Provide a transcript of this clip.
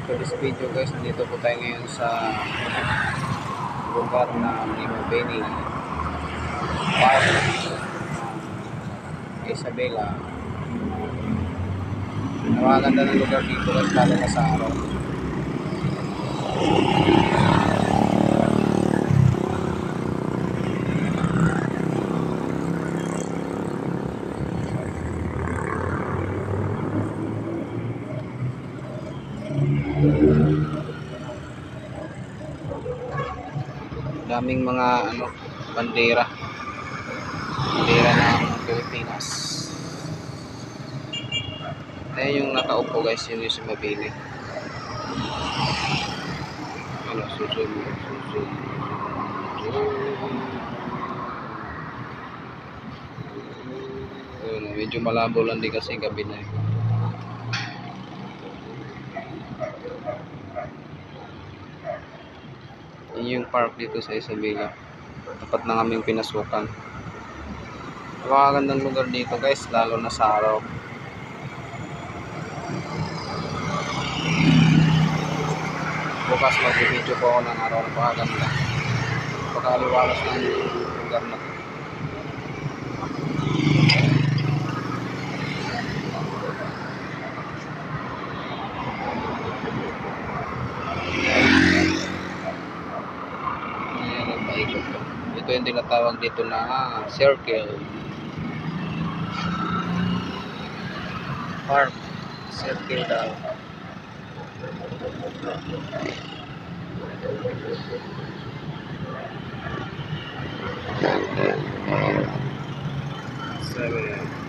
For this video guys, nandito po tayo ngayon sa lugar na Limabeni Park, Isabela. Napakaganda ng lugar dito guys, lalo na sa araw. Daming mga bandera ng Pilipinas. Ayan yung nakaupo guys, yun yung sumabili. Susunod. Medyo malabo lang din kasi gabi na eh. Yun yung park dito sa Isabela. Tapat na kaming pinasukan. Napakagandang lugar dito guys, lalo na sa araw. Bukas mag-video po ako ng araw. Napakaganda. Napakaliwalas ng lugar na to. Ito yung tinatawag dito na circle park. Circle daw. Seven.